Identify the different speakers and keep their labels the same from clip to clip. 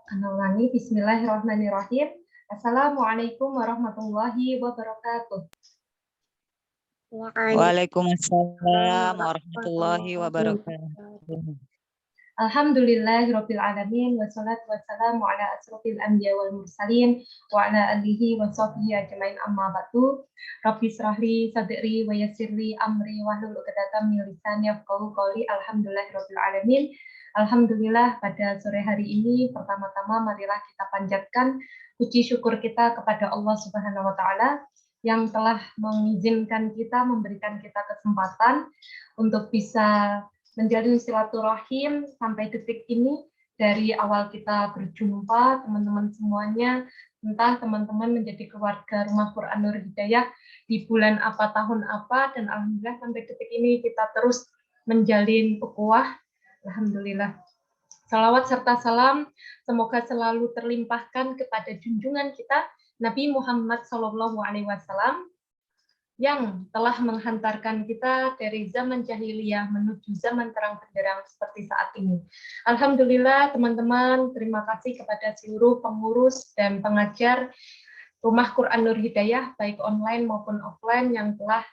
Speaker 1: Ulangi, Bismillahirrahmanirrahim. Assalamualaikum warahmatullahi wabarakatuh.
Speaker 2: Waalaikumsalam warahmatullahi wabarakatuh.
Speaker 1: Alhamdulillahirabbil alamin wassalatu wassalamu ala asrofil anbiya wal mursalin wa ala alihi wa sahbihi ajmain amma ba'du. Rabbi shrahli sadri wa yassirli amri wahlul 'uqdatam min lisani yafqahu qawli. Alhamdulillahirabbil alamin. Alhamdulillah pada sore hari ini pertama-tama marilah kita panjatkan puji syukur kita kepada Allah Subhanahu wa taala yang telah mengizinkan kita, memberikan kita kesempatan untuk bisa menjalin silaturahim sampai detik ini. Dari awal kita berjumpa, teman-teman semuanya, entah teman-teman menjadi keluarga Rumah Quran Nur Hidayah di bulan apa, tahun apa, dan alhamdulillah sampai detik ini kita terus menjalin ukhuwah. Alhamdulillah. Salawat serta salam semoga selalu terlimpahkan kepada junjungan kita Nabi Muhammad SAW yang telah menghantarkan kita dari zaman jahiliyah menuju zaman terang benderang seperti saat ini. Alhamdulillah teman-teman, terima kasih kepada seluruh pengurus dan pengajar Rumah Quran Nur Hidayah baik online maupun offline yang telah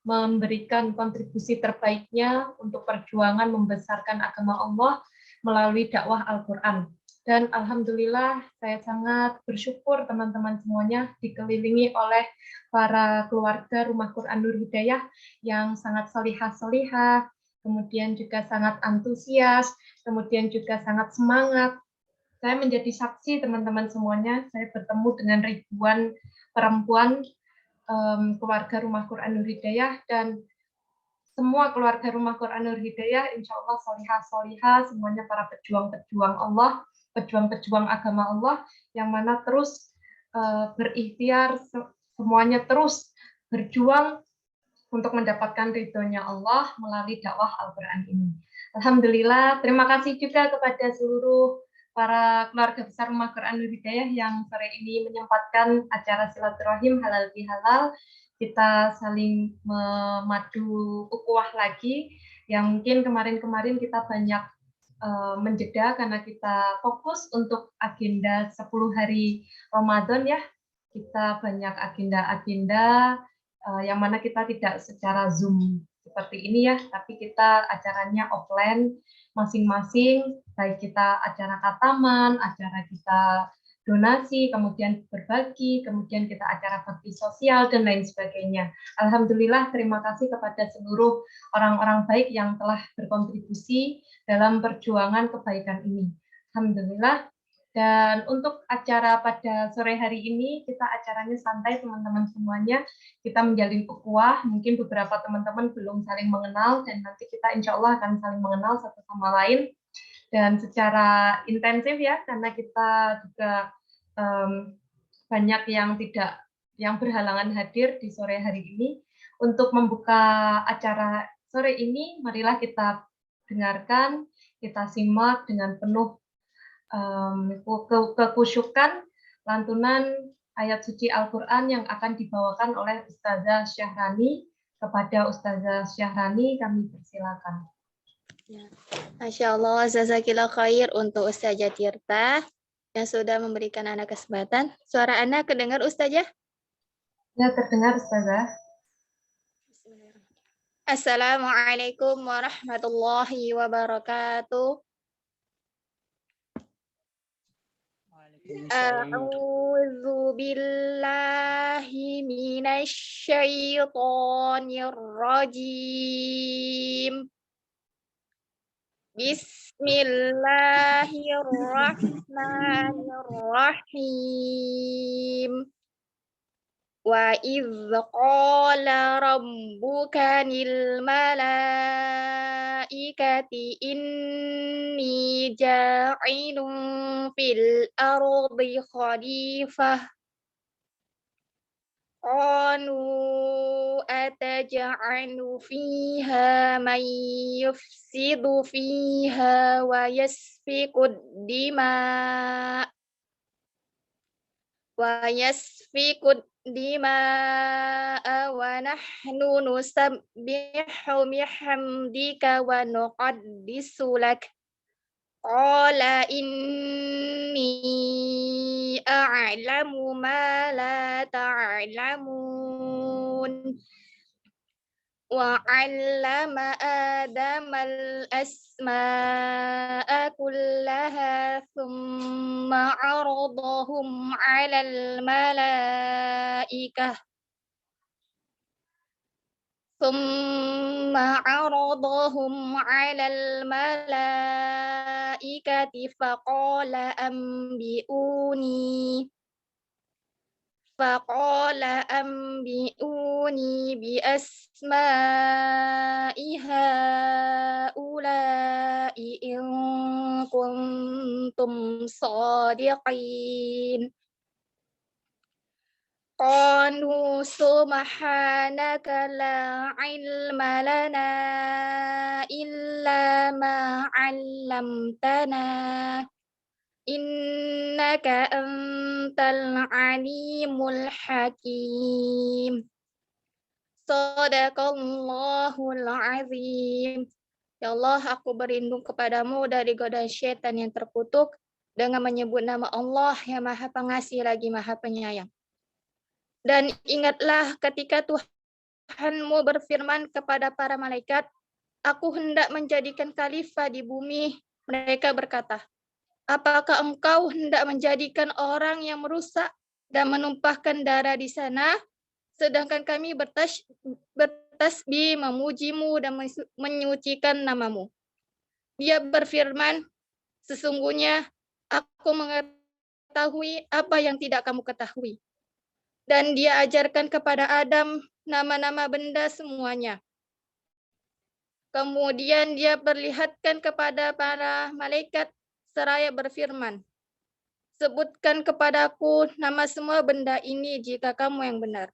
Speaker 1: memberikan kontribusi terbaiknya untuk perjuangan membesarkan agama Allah melalui dakwah Al-Quran. Dan alhamdulillah saya sangat bersyukur teman-teman semuanya dikelilingi oleh para keluarga Rumah Quran Nur Hidayah yang sangat salihah-salihah, kemudian juga sangat antusias, kemudian juga sangat semangat. Saya menjadi saksi teman-teman semuanya, saya bertemu dengan ribuan perempuan keluarga Rumah Quran Nur Hidayah, dan semua keluarga Rumah Quran Nur Hidayah insya Allah solihah-solihah, semuanya para pejuang-pejuang Allah, pejuang-pejuang agama Allah, yang mana terus berikhtiar, semuanya terus berjuang untuk mendapatkan ridhonya Allah melalui dakwah Al-Quran ini. Alhamdulillah, terima kasih juga kepada seluruh para keluarga besar Rumah Quran Nur Hidayah yang sore ini menyempatkan acara silaturahim halal bihalal. Kita saling memadu ukhuwah lagi, yang mungkin kemarin-kemarin kita banyak menjeda karena kita fokus untuk agenda 10 hari Ramadan ya. Kita banyak agenda-agenda yang mana kita tidak secara Zoom seperti ini ya, tapi kita acaranya offline masing-masing, baik kita acara kataman, acara kita donasi, kemudian berbagi, kemudian kita acara bakti sosial, dan lain sebagainya. Alhamdulillah, terima kasih kepada seluruh orang-orang baik yang telah berkontribusi dalam perjuangan kebaikan ini. Alhamdulillah. Dan untuk acara pada sore hari ini, kita acaranya santai teman-teman semuanya. Kita menjalin ukhuwah, mungkin beberapa teman-teman belum saling mengenal, dan nanti kita insya Allah akan saling mengenal satu sama lain. Dan secara intensif ya, karena kita juga banyak yang berhalangan hadir di sore hari ini. Untuk membuka acara sore ini, marilah kita dengarkan, kita simak dengan penuh kekhusyukan lantunan ayat suci Al-Quran yang akan dibawakan oleh Ustazah Syahrani. Kepada Ustazah Syahrani kami persilakan.
Speaker 3: Masya Allah, jazakillah khair untuk Ustazah Tirta yang sudah memberikan Ana kesempatan. Suara Ana kedengar Ustazah?
Speaker 1: Ya, terdengar Ustazah.
Speaker 3: Assalamualaikum warahmatullahi wabarakatuh. A'udzu billahi minasy syaithanir rajim. Bismillahirrahmanirrahim. Wa idz qala rabbuka lil malaikati inni ja'ilun fil ardi khalifah. Qalu ataj'alu fiha man yufsidu fiha wa yasfikud dima'a wa nahnu nusabbihu bihamdika wa nuqaddisu lak. Qala inni a'lamu ma la ta'lamun. Wa 'allama Adama al-asma'a kullaha thumma 'aradahum 'alal malaikah ثم عرضهم على الملائكة فقال أنبئوني بأسماء هؤلاء إن كنتم صادقين. قالوا سبحانك لا علم لنا إلا ما علمتنا إنك أنت العليم الحكيم. Sadaqallahul azim. Ya Allah, aku berlindung kepadamu dari godaan syaitan yang terkutuk dengan menyebut nama Allah yang Maha Pengasih lagi Maha Penyayang. Dan ingatlah ketika Tuhanmu berfirman kepada para malaikat, aku hendak menjadikan khalifah di bumi. Mereka berkata, apakah engkau hendak menjadikan orang yang merusak dan menumpahkan darah di sana, sedangkan kami bertasbih memujimu dan menyucikan namamu. Dia berfirman, sesungguhnya aku mengetahui apa yang tidak kamu ketahui. Dan dia ajarkan kepada Adam nama-nama benda semuanya. Kemudian dia perlihatkan kepada para malaikat seraya berfirman, sebutkan kepadaku nama semua benda ini jika kamu yang benar.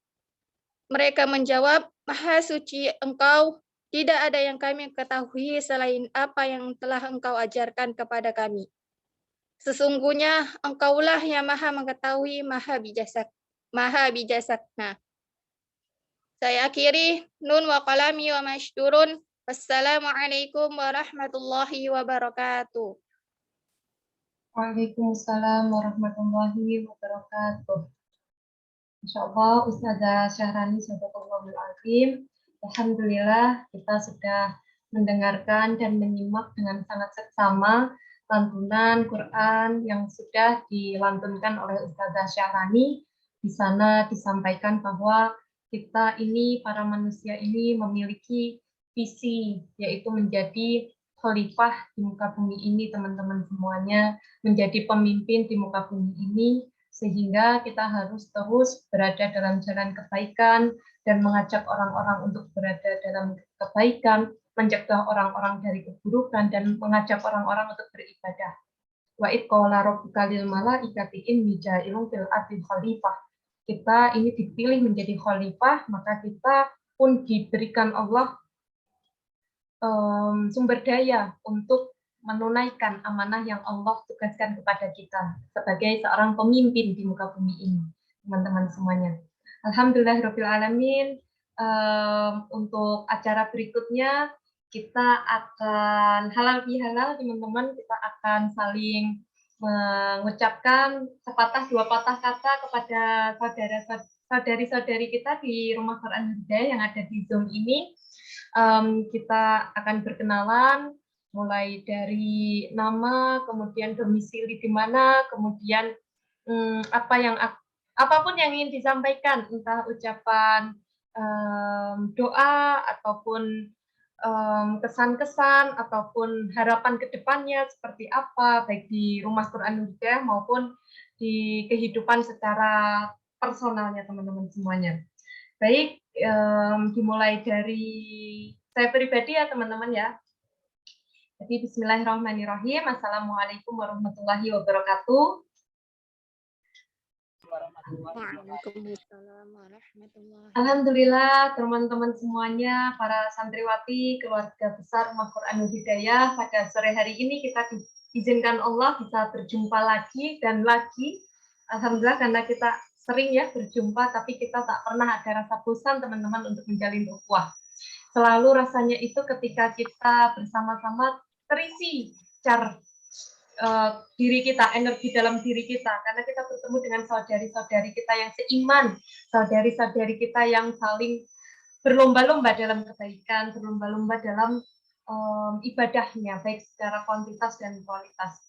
Speaker 3: Mereka menjawab, Maha suci engkau, tidak ada yang kami ketahui selain apa yang telah engkau ajarkan kepada kami. Sesungguhnya engkaulah yang maha mengetahui, maha bijaksana. Saya akhiri, nun wa qalami wa masydurun. Wassalamualaikum warahmatullahi wabarakatuh.
Speaker 1: Waalaikumsalam warahmatullahi wabarakatuh. Insyaallah Ustazah Syahrani Sadaqallahul Azim. Alhamdulillah kita sudah mendengarkan dan menyimak dengan sangat seksama lantunan Quran yang sudah dilantunkan oleh Ustazah Syahrani. Di sana disampaikan bahwa kita ini, para manusia ini memiliki visi, yaitu menjadi khalifah di muka bumi ini, teman-teman semuanya, menjadi pemimpin di muka bumi ini, sehingga kita harus terus berada dalam jalan kebaikan dan mengajak orang-orang untuk berada dalam kebaikan, mencegah orang-orang dari keburukan, dan mengajak orang-orang untuk beribadah. Wa id qala rabbuka lil malaikati inni ja'ilun fil ardi khalifah. Kita ini dipilih menjadi khalifah, maka kita pun diberikan Allah sumber daya untuk menunaikan amanah yang Allah tugaskan kepada kita sebagai seorang pemimpin di muka bumi ini, teman-teman semuanya. Alhamdulillahirabbil alamin. Untuk acara berikutnya kita akan halal bihalal, teman-teman. Kita akan saling mengucapkan sepatah dua patah kata kepada saudari-saudari kita di Rumah Quran Hidayah yang ada di Zoom ini. Kita akan berkenalan mulai dari nama, kemudian domisili di mana, kemudian apapun yang ingin disampaikan, entah ucapan doa ataupun kesan-kesan ataupun harapan ke depannya seperti apa, baik di Rumah Quran Hidayah maupun di kehidupan secara personalnya teman-teman semuanya. Baik, dimulai dari saya pribadi ya teman-teman ya. Jadi bismillahirrahmanirrahim. Assalamualaikum warahmatullahi wabarakatuh.
Speaker 3: Waalaikumsalam warahmatullahi.
Speaker 1: Alhamdulillah teman-teman semuanya, para santriwati, keluarga besar Rumah Quran Hidayah, pada sore hari ini kita diizinkan Allah bisa berjumpa lagi dan lagi. Alhamdulillah karena kita sering ya berjumpa, tapi kita tak pernah ada rasa bosan teman-teman untuk menjalin ukhuwah. Selalu rasanya itu ketika kita bersama-sama terisi diri kita, energi dalam diri kita, karena kita bertemu dengan saudari-saudari kita yang seiman, saudari-saudari kita yang saling berlomba-lomba dalam kebaikan, berlomba-lomba dalam ibadahnya, baik secara kuantitas dan kualitas.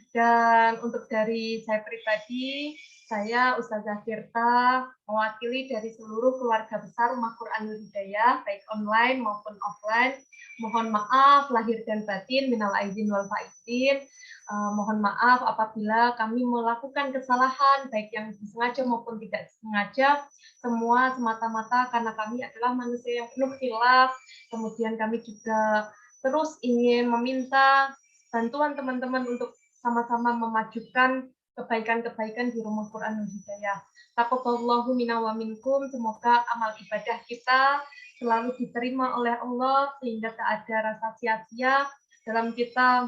Speaker 1: Dan untuk dari saya pribadi, saya Ustazah Tirta mewakili dari seluruh keluarga besar Rumah Quranul Hidayah, baik online maupun offline. Mohon maaf lahir dan batin, minal aidin wal faizin. Mohon maaf apabila kami melakukan kesalahan, baik yang disengaja maupun tidak disengaja. Semua semata-mata karena kami adalah manusia yang penuh khilaf. Kemudian kami juga terus ingin meminta bantuan teman-teman untuk sama-sama memajukan kebaikan-kebaikan di Rumah Quranul Hidayah. Taqabbalallahu minna wa minkum. Semoga amal ibadah kita selalu diterima oleh Allah sehingga tak ada rasa sia-sia dalam kita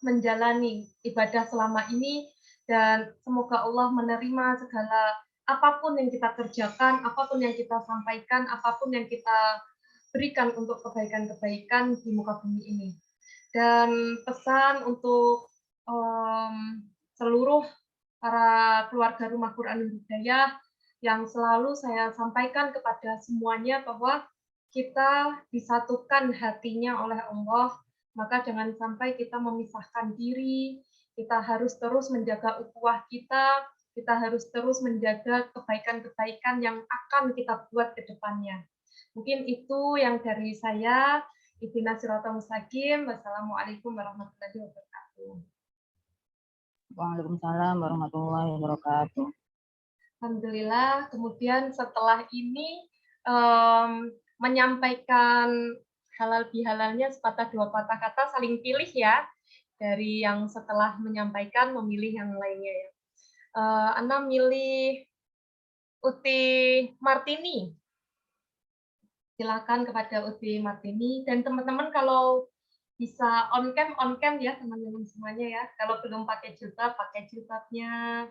Speaker 1: menjalani ibadah selama ini, dan semoga Allah menerima segala apapun yang kita kerjakan, apapun yang kita sampaikan, apapun yang kita berikan untuk kebaikan-kebaikan di muka bumi ini. Dan pesan untuk seluruh para keluarga Rumah Quranul Hidayah yang selalu saya sampaikan kepada semuanya bahwa kita disatukan hatinya oleh Allah, maka jangan sampai kita memisahkan diri, kita harus terus menjaga ukhuwah kita harus terus menjaga kebaikan-kebaikan yang akan kita buat ke depannya. Mungkin itu yang dari saya. Ihdinas siratal mustaqim. Wassalamualaikum warahmatullahi wabarakatuh.
Speaker 2: Waalaikumsalam warahmatullahi wabarakatuh.
Speaker 1: Alhamdulillah. Kemudian setelah ini menyampaikan halal bihalalnya sepatah dua patah kata, saling pilih ya, dari yang setelah menyampaikan memilih yang lainnya ya. Anda milih Uti Martini. Silakan kepada Uti Martini, dan teman-teman kalau bisa on cam ya teman-teman semuanya ya. Kalau belum pakai jilbab, pakai jilbabnya.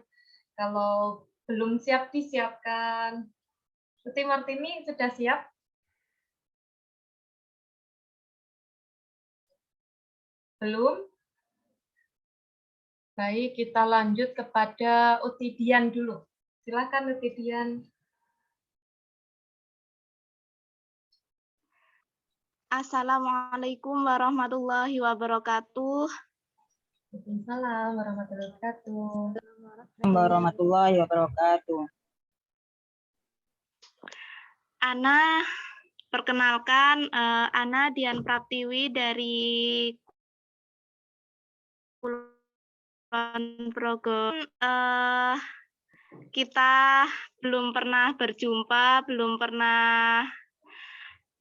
Speaker 1: Kalau belum siap, disiapkan. Uti Martini sudah siap? Belum? Baik, kita lanjut kepada Uti Dian dulu. Silakan Uti Dian.
Speaker 4: Assalamualaikum warahmatullahi wabarakatuh.
Speaker 1: Waalaikumsalam warahmatullahi wabarakatuh.
Speaker 2: Warahmatullahi wabarakatuh.
Speaker 4: Ana perkenalkan, Ana Dian Praptiwi dari Kulon Progo. Kita belum pernah berjumpa, belum pernah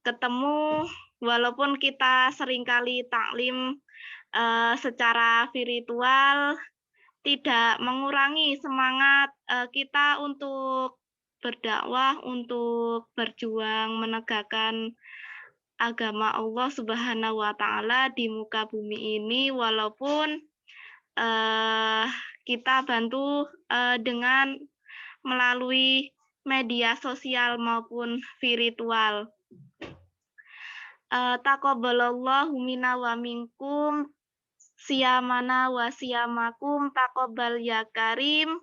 Speaker 4: ketemu, walaupun kita seringkali taklim secara virtual, tidak mengurangi semangat kita untuk berdakwah, untuk berjuang menegakkan agama Allah Subhanahu wa Ta'ala di muka bumi ini, walaupun kita bantu dengan melalui media sosial maupun virtual. Taqabbalallahu minna wa minkum, siyamana wa siyamakum, taqabbal ya karim.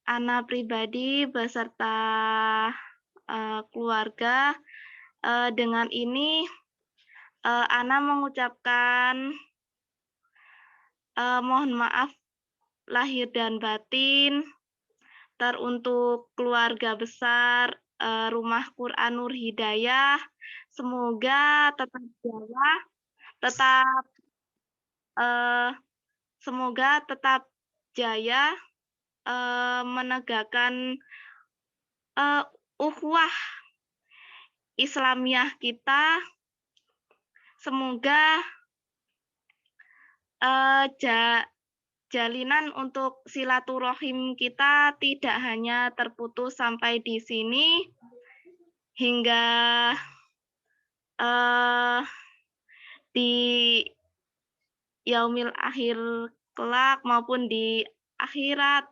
Speaker 4: Ana pribadi beserta keluarga, dengan ini Ana mengucapkan mohon maaf lahir dan batin teruntuk keluarga besar Rumah Quranul Hidayah. Semoga tetap jaya, semoga tetap jaya menegakkan ukhuwah Islamiyah kita. Semoga jalinan untuk silaturahim kita tidak hanya terputus sampai di sini, hingga di yaumil akhir kelak maupun di akhirat.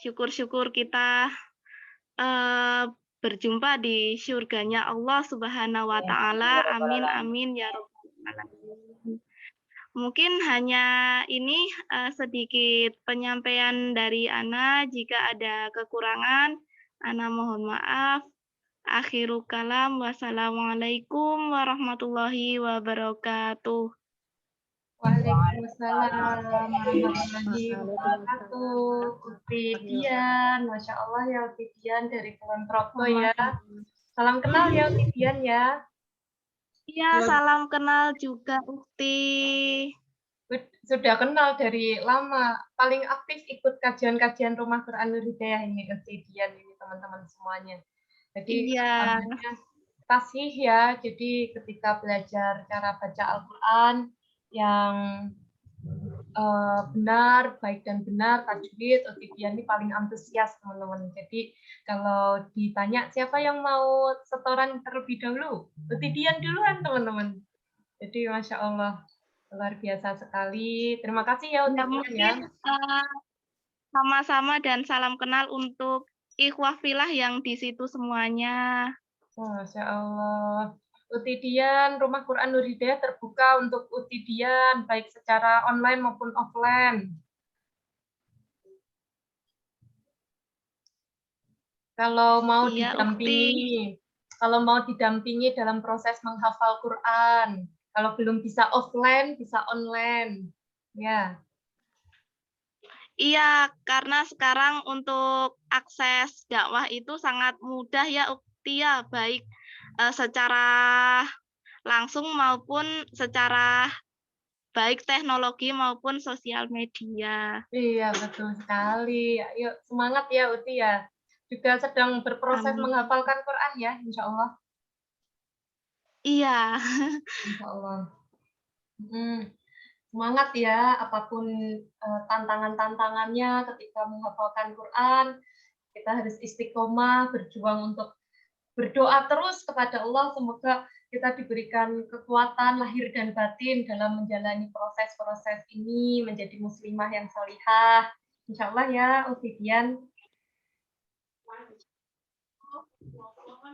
Speaker 4: Syukur-syukur kita berjumpa di surganya Allah Subhanahu wa Ta'ala. Amin amin ya rabbal alamin. Mungkin hanya ini sedikit penyampaian dari Ana. Jika ada kekurangan, Ana mohon maaf. Akhirul kalam. Wassalamualaikum warahmatullahi wabarakatuh.
Speaker 1: Waalaikumsalam warahmatullahi wabarakatuh. Uti Dian, Masya Allah ya Uti Dian dari Kulon Progo ya. Salam kenal ya Uti Dian ya.
Speaker 4: Iya, salam kenal juga Ukti.
Speaker 1: Sudah kenal dari lama. Paling aktif ikut kajian-kajian Rumah Quran Nur Hidayah ini Uti Dian ini teman-teman semuanya. Jadi
Speaker 4: Iya.
Speaker 1: tasih ya. Jadi ketika belajar cara baca Al-Quran yang benar, baik dan benar, tajwid, Utidian ini paling antusias teman-teman. Jadi kalau ditanya siapa yang mau setoran terlebih dahulu, Utidian duluan teman-teman. Jadi Masya Allah, luar biasa sekali. Terima kasih ya Utidian ya.
Speaker 4: Sama-sama dan salam kenal untuk ikhwah filah yang di situ semuanya.
Speaker 1: Masya Allah. Utidian, Rumah Quran Nur Hidayah terbuka untuk Utidian, baik secara online maupun offline. Kalau mau didampingi, dalam proses menghafal Quran, kalau belum bisa offline, bisa online, ya.
Speaker 4: Iya, karena sekarang untuk akses dakwah itu sangat mudah ya, Ukti ya, baik secara langsung maupun secara baik teknologi maupun sosial media.
Speaker 1: Iya, betul sekali. Ayo semangat ya Uti ya. Juga sedang berproses menghafalkan Quran ya, insya Allah.
Speaker 4: Iya.
Speaker 1: Insya Allah. Semangat ya, apapun tantangan-tantangannya ketika menghafalkan Quran, kita harus istiqomah, berjuang untuk berdoa terus kepada Allah, semoga kita diberikan kekuatan lahir dan batin dalam menjalani proses-proses ini, menjadi muslimah yang salihah. Insya Allah ya, Utidian.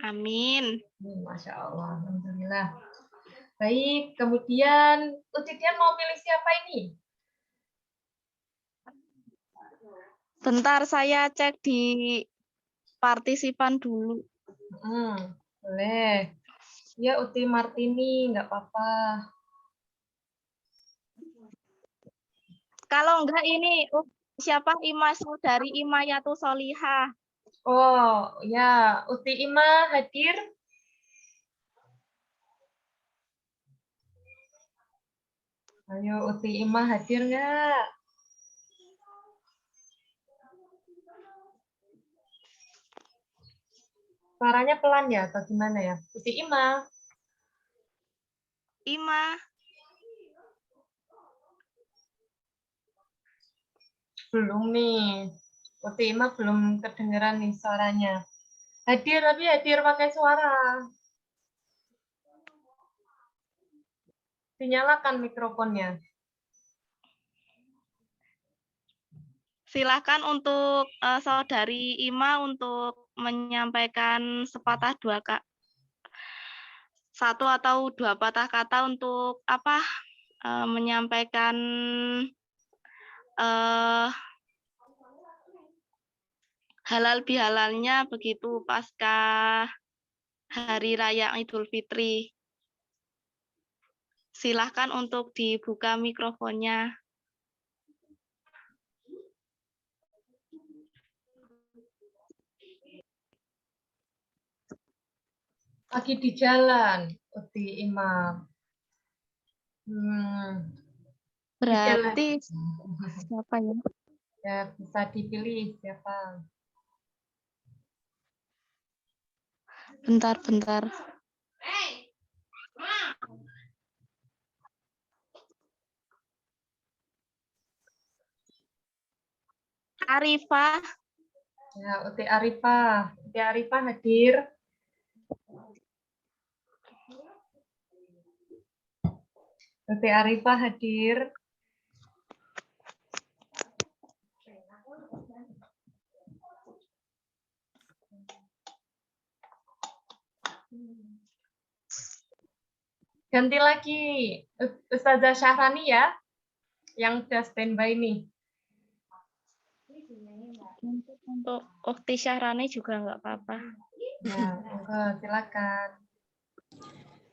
Speaker 4: Amin.
Speaker 1: Masya Allah, Alhamdulillah. Baik, kemudian Utidian mau pilih siapa ini?
Speaker 4: Bentar, saya cek di partisipan dulu.
Speaker 1: Boleh. Ya, Uti Martini, nggak apa-apa.
Speaker 4: Kalau enggak ini siapa Ima Saudari Imayatu Solihah.
Speaker 1: Oh, ya, Uti Ima hadir. Ayo, Uti Ima hadir nggak? Suaranya pelan ya, atau gimana ya? Uti Ima.
Speaker 4: Ima.
Speaker 1: Belum nih. Uti Ima belum kedengeran nih suaranya. Hadir, tapi hadir pakai suara. Dinyalakan mikrofonnya.
Speaker 4: Silakan untuk Saudari Ima untuk menyampaikan sepatah dua satu atau dua patah kata untuk apa menyampaikan halal bihalalnya begitu pasca Hari Raya Idul Fitri. Silahkan untuk dibuka mikrofonnya.
Speaker 1: Lagi di jalan, Uti Imam.
Speaker 4: Berarti siapa ya?
Speaker 1: Ya, bisa dipilih siapa.
Speaker 4: Bentar. Arifah.
Speaker 1: Ya, Uti Arifah. Uti Arifah hadir. Uti Arifah hadir. Ganti lagi Ustazah Syahrani ya, yang udah standby nih.
Speaker 4: Untuk Ukti Syahrani juga nggak apa-apa.
Speaker 1: Nah, silakan.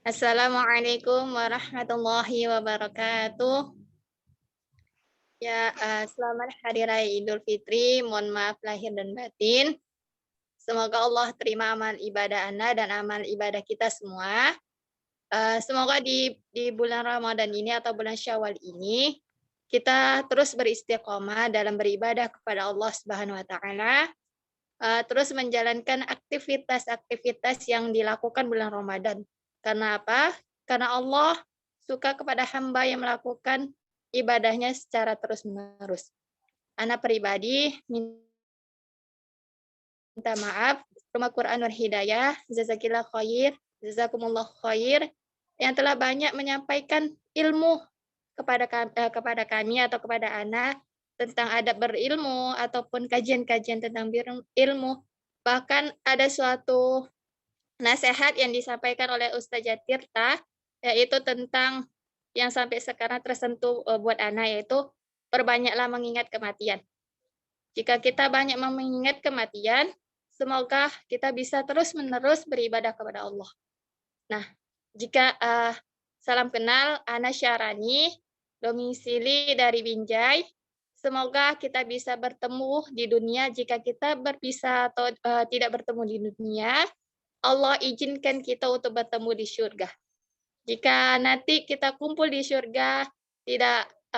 Speaker 3: Assalamualaikum warahmatullahi wabarakatuh. Ya, selamat Hari Raya Idul Fitri. Mohon maaf lahir dan batin. Semoga Allah terima amal ibadah Anda dan amal ibadah kita semua. Semoga di bulan Ramadan ini atau bulan Syawal ini kita terus beristiqomah dalam beribadah kepada Allah Subhanahu wa taala. Terus menjalankan aktivitas-aktivitas yang dilakukan bulan Ramadan. Karena apa? Karena Allah suka kepada hamba yang melakukan ibadahnya secara terus-menerus. Anak pribadi minta maaf, Rumah Quran Nur Hidayah, jazakillah khair, jazakumullah khair, yang telah banyak menyampaikan ilmu kepada kami atau kepada anak tentang adab berilmu ataupun kajian-kajian tentang ilmu. Bahkan ada suatu nasihat yang disampaikan oleh Ustazah Tirta, yaitu tentang yang sampai sekarang tersentuh buat anak, yaitu perbanyaklah mengingat kematian. Jika kita banyak mengingat kematian, semoga kita bisa terus-menerus beribadah kepada Allah. Nah, jika salam kenal, Ana Syahrani, domisili dari Binjai. Semoga kita bisa bertemu di dunia. Jika kita berpisah atau tidak bertemu di dunia, Allah izinkan kita untuk bertemu di surga. Jika nanti kita kumpul di surga,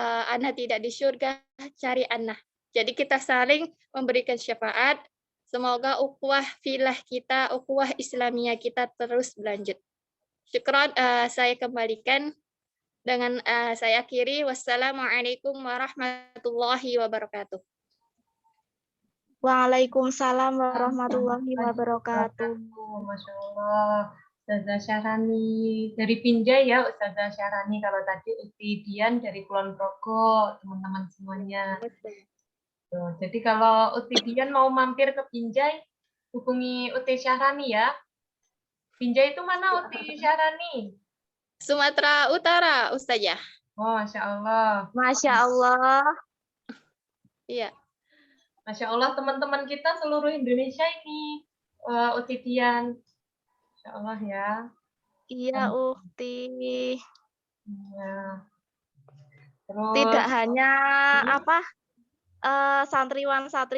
Speaker 3: Ana tidak di surga, cari Ana. Jadi kita saling memberikan syafaat. Semoga ukhuwah filah kita, ukhuwah Islamiyah kita terus berlanjut. Syukron, saya kembalikan dengan saya akhiri. Wassalamualaikum warahmatullahi wabarakatuh.
Speaker 4: Waalaikumsalam warahmatullahi wabarakatuh.
Speaker 1: Masya Allah. Ustazah Syahrani dari Binjai ya, Ustazah Syahrani. Kalau tadi Uti Dian dari Kulon Progo, teman-teman semuanya. Tuh, jadi kalau Uti Dian mau mampir ke Binjai, hubungi Uti Syahrani ya. Binjai itu mana Uti Syahrani?
Speaker 3: Sumatera Utara, Ustazah.
Speaker 1: Oh, Masya Allah.
Speaker 4: Masya Allah.
Speaker 3: Iya.
Speaker 1: Masya Allah, teman-teman kita seluruh Indonesia ini, Uti Dian. Masya Allah ya.
Speaker 4: Iya, Ukti.
Speaker 1: Ya. Terus,
Speaker 4: Tidak hanya santriwati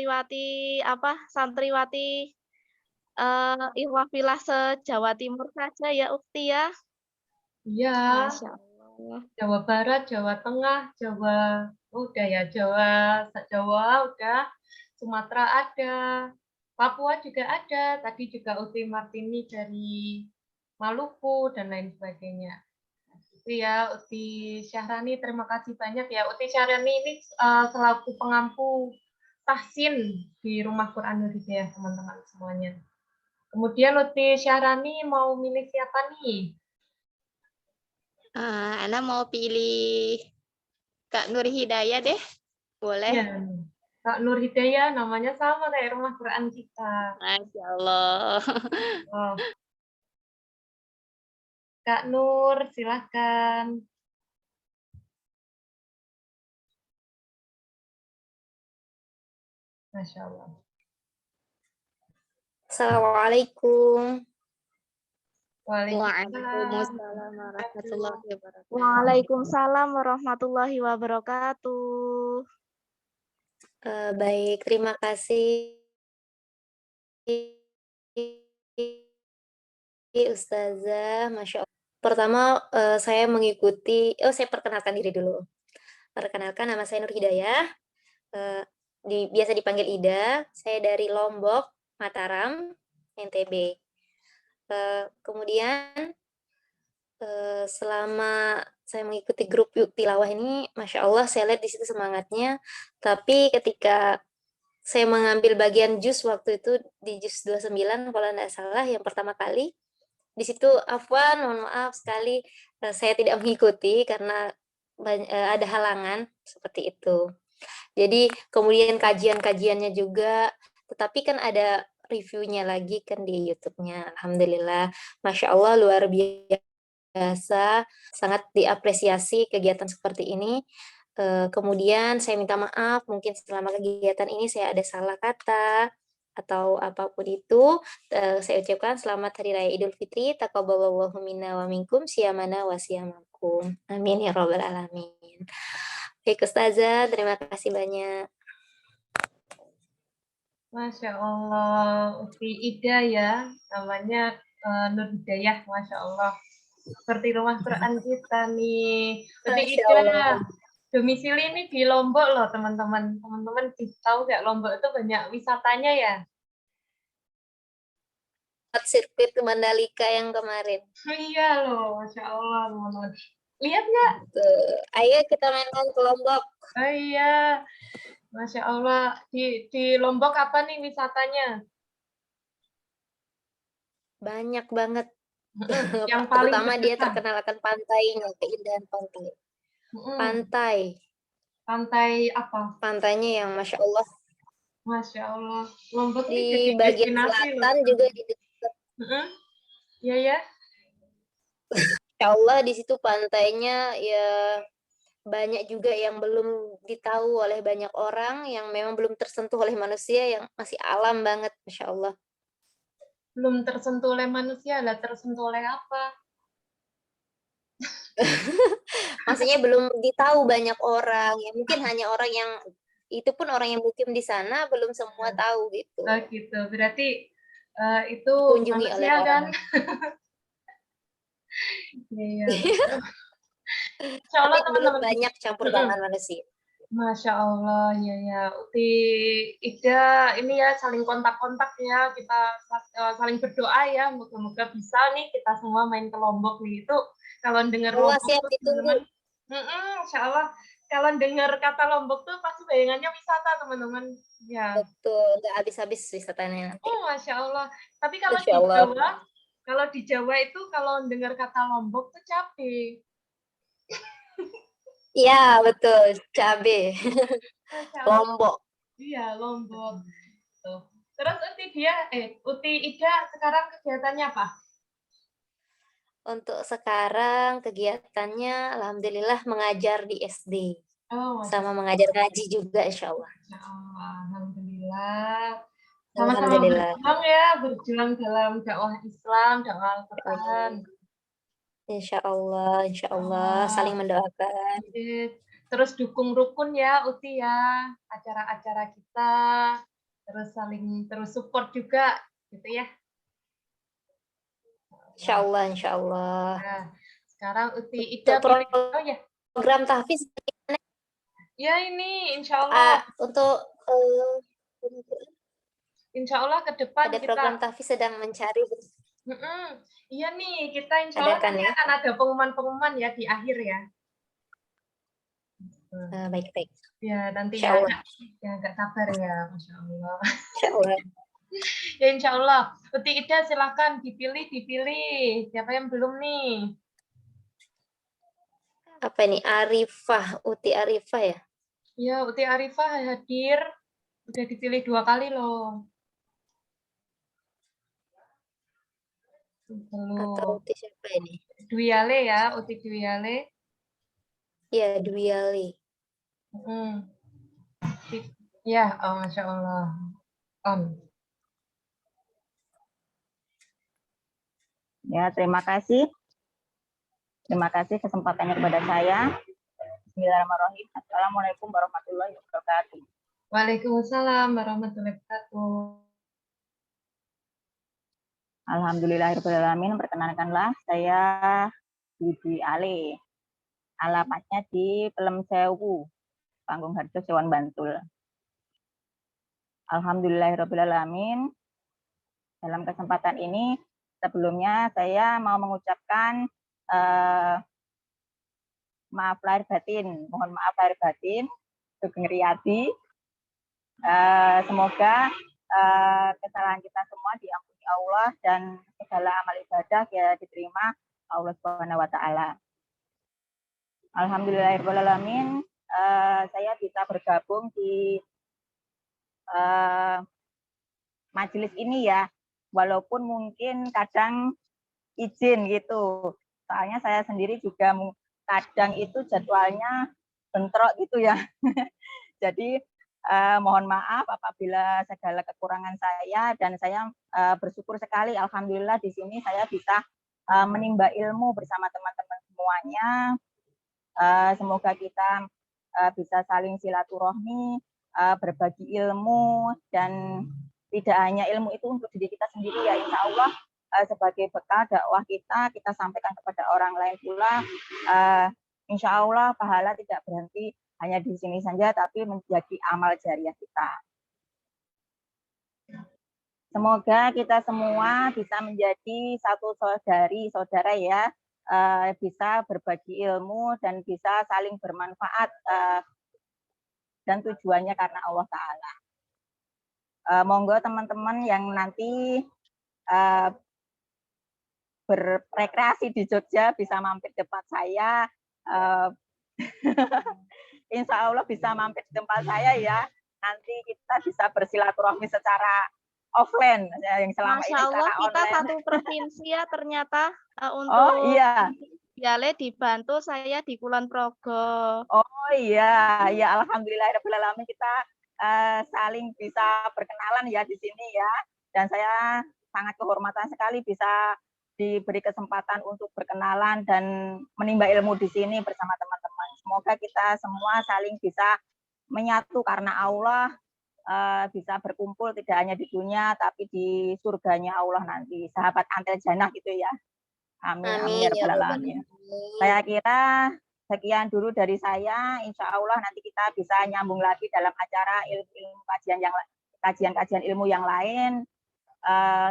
Speaker 4: Ikhwah Filah se-Jawa Timur saja ya, Ukti ya.
Speaker 1: iya,
Speaker 4: Masya Allah.
Speaker 1: Jawa Barat, Jawa Tengah, Jawa, udah ya, Jawa udah, Sumatera ada, Papua juga ada, tadi juga Uti Martini dari Maluku, dan lain sebagainya. Itu ya, Uti Syahrani, terima kasih banyak ya. Uti Syahrani ini selaku pengampu tahsin di Rumah Quran Nur Hidayah, teman-teman semuanya. Kemudian Uti Syahrani mau milih siapa nih?
Speaker 3: Ana mau pilih Kak Nur Hidayah deh. Boleh?
Speaker 1: Ya, Kak Nur Hidayah, namanya sama kayak Rumah Quran kita.
Speaker 3: Masya Allah.
Speaker 1: Oh. Kak Nur, silahkan. Masya Allah.
Speaker 5: Assalamualaikum.
Speaker 3: Waalaikumsalam warahmatullahi wabarakatuh.
Speaker 4: Waalaikumsalam warahmatullahi wabarakatuh.
Speaker 5: Baik, terima kasih Ustazah, Masya Allah. Pertama, saya mengikuti, saya perkenalkan diri dulu. Perkenalkan, nama saya Nur Hidayah, biasa dipanggil Ida. Saya dari Lombok, Mataram, NTB. Kemudian selama saya mengikuti grup Yuk Tilawah ini, Masya Allah, saya lihat di situ semangatnya. Tapi ketika saya mengambil bagian juz waktu itu di juz 29 kalau tidak salah yang pertama kali, di situ afwan, mohon maaf sekali saya tidak mengikuti karena ada halangan seperti itu. Jadi kemudian kajian-kajiannya juga, tetapi kan ada reviewnya lagi kan di YouTube-nya. Alhamdulillah, Masya Allah luar biasa biasa, sangat diapresiasi kegiatan seperti ini. Kemudian saya minta maaf, mungkin selama kegiatan ini saya ada salah kata atau apapun itu. Saya ucapkan selamat Hari Raya Idul Fitri, taqabbalallahu minna wa minkum, syamana wa syamakum. Amin ya robbal alamin. Baik Ustazah, terima kasih banyak.
Speaker 1: Masya Allah, Uti Ida ya, namanya Nur Hidayah, Masya Allah. Seperti rumah Quran kita nih. Uti
Speaker 5: Masya
Speaker 1: Ida,
Speaker 5: Allah.
Speaker 1: domisili ini di Lombok loh teman-teman. Teman-teman tahu nggak Lombok itu banyak wisatanya ya?
Speaker 5: Sirkuit Mandalika yang kemarin.
Speaker 1: Iya loh, Masya Allah teman-teman. Lihat nggak?
Speaker 5: Ayo kita mainkan ke Lombok.
Speaker 1: Oh iya, Masya Allah. Di Lombok apa nih wisatanya?
Speaker 5: Banyak banget.
Speaker 1: Yang paling
Speaker 5: Terutama dia
Speaker 1: berkesan.
Speaker 5: terkenal akan pantainya, keindahan pantai. Pantai.
Speaker 1: Pantai apa?
Speaker 5: Pantainya yang Masya Allah.
Speaker 1: Masya Allah. Lombok ini
Speaker 5: Di
Speaker 1: jadi
Speaker 5: bagian
Speaker 1: destinasi
Speaker 5: selatan
Speaker 1: loh.
Speaker 5: juga di dekat.
Speaker 1: Iya ya.
Speaker 5: Masya Allah di situ pantainya ya banyak juga yang belum ditahu oleh banyak orang, yang memang belum tersentuh oleh manusia, yang masih alam banget, Masya Allah.
Speaker 1: Belum tersentuh oleh manusia, lah tersentuh oleh apa?
Speaker 5: Maksudnya belum ditahu banyak orang, ya mungkin hanya orang yang, itu pun orang yang mukim di sana belum semua tahu gitu.
Speaker 1: Oh gitu, berarti itu
Speaker 5: Dikunjungi oleh
Speaker 1: manusia kan?
Speaker 5: orang.
Speaker 1: Iya. Insya Allah
Speaker 5: Tapi belum
Speaker 1: teman-teman.
Speaker 5: banyak campur tangan manusia.
Speaker 1: Masya Allah, ya ya. Uti Ida, ini ya saling kontak-kontak ya, kita saling berdoa ya, moga-moga bisa nih kita semua main ke Lombok nih. Itu kalau dengar
Speaker 5: Allah
Speaker 1: Lombok
Speaker 5: siap
Speaker 1: tuh
Speaker 5: ditunggu.
Speaker 1: teman-teman, Insya Allah kalau dengar kata Lombok tuh pasti bayangannya wisata teman-teman. Ya.
Speaker 5: Betul, nggak habis-habis wisatanya nanti.
Speaker 1: Masya Allah. Tapi
Speaker 5: Masya Allah.
Speaker 1: kalau di Jawa itu kalau dengar kata Lombok tuh capek.
Speaker 5: Iya, betul. Cabe. Lombok.
Speaker 1: Iya, Lombok. Tuh. Terus Uti Ida sekarang kegiatannya apa?
Speaker 5: Untuk sekarang kegiatannya alhamdulillah mengajar di SD.
Speaker 1: Oh,
Speaker 5: sama mengajar ngaji juga insya Allah.
Speaker 1: Alhamdulillah. Sama-sama
Speaker 5: Alhamdulillah.
Speaker 1: berjuang ya, berjuang dalam dakwah Islam, dakwah Al-Quran.
Speaker 5: Insya Allah, saling mendoakan.
Speaker 1: Terus dukung rukun ya, Uti ya, acara-acara kita, terus support juga, gitu ya.
Speaker 5: Insya Allah.
Speaker 1: Nah, sekarang Uti Ida
Speaker 5: program tahfiz.
Speaker 1: Ya ini, Insya Allah. Insya Allah ke depan
Speaker 5: ada program tahfiz sedang mencari.
Speaker 1: Iya nih, kita insya Allah nanti akan ada pengumuman-pengumuman ya di akhir ya.
Speaker 5: Baik-baik.
Speaker 1: Ya, nanti ya nggak sabar ya, Masya Allah.
Speaker 5: Insya Allah.
Speaker 1: Ya, Insya Allah. Uti Ida silakan dipilih. Siapa yang belum nih?
Speaker 5: Apa nih? Uti Arifah ya?
Speaker 1: Ya, Uti Arifah hadir. Udah dipilih 2 kali loh.
Speaker 5: Atau Uti siapa ini?
Speaker 1: Dwiale ya, Uti Dwiale.
Speaker 5: Iya, Dwiale.
Speaker 1: Ya, Masya Allah.
Speaker 2: Ya, terima kasih. Terima kasih kesempatannya kepada saya. Bismillahirrahmanirrahim. Assalamualaikum warahmatullahi wabarakatuh.
Speaker 1: Waalaikumsalam warahmatullahi wabarakatuh.
Speaker 2: Alhamdulillahirrahmanirrahim. Perkenalkanlah saya Dwi Ale. Alamatnya di Pelem Sewu, Panggung Harjo, Sewan, Bantul. Alhamdulillahirrahmanirrahim. Dalam kesempatan ini, sebelumnya saya mau mengucapkan maaf lahir batin. Mohon maaf lahir batin. Sugeng Riyadi. Semoga kesalahan kita semua diampuni Allah dan segala amal ibadah ya diterima Allah Subhanahu wa taala. Alhamdulillahirrahmanirrahim, saya bisa bergabung di majelis ini ya, walaupun mungkin kadang izin gitu, Soalnya saya sendiri juga kadang itu jadwalnya bentrok gitu ya. Jadi mohon maaf apabila segala kekurangan saya, dan saya bersyukur sekali alhamdulillah di sini saya bisa menimba ilmu bersama teman-teman semuanya. Semoga kita bisa saling silaturahmi, berbagi ilmu, dan tidak hanya ilmu itu untuk diri kita sendiri ya, insya Allah sebagai bekal dakwah kita sampaikan kepada orang lain pula. Insya Allah pahala tidak berhenti hanya di sini saja, tapi menjadi amal jariah kita. Semoga kita semua bisa menjadi satu saudara ya, bisa berbagi ilmu dan bisa saling bermanfaat, dan tujuannya karena Allah Ta'ala. Monggo teman-teman yang nanti berrekreasi di Jogja bisa mampir di tempat saya. Insya Allah bisa mampir di tempat saya ya. Nanti kita bisa bersilaturahmi secara offline yang selama
Speaker 4: Masya
Speaker 2: ini
Speaker 4: Allah,
Speaker 2: secara
Speaker 4: kita
Speaker 2: online.
Speaker 4: satu provinsi ya ternyata untuk
Speaker 2: Oh iya.
Speaker 4: Yale dibantu saya di Kulon Progo.
Speaker 2: Oh iya, ya alhamdulillahirobbilalamin kita saling bisa berkenalan ya di sini ya. Dan saya sangat kehormatan sekali bisa diberi kesempatan untuk berkenalan dan menimba ilmu di sini bersama teman-teman. Semoga kita semua saling bisa menyatu karena Allah, bisa berkumpul tidak hanya di dunia tapi di surganya Allah nanti, sahabat antel jannah gitu ya. Amin, amin ya rabbal alamin. Saya kira sekian dulu dari saya. Insya Allah nanti kita bisa nyambung lagi dalam acara ilmu kajian ilmu yang lain,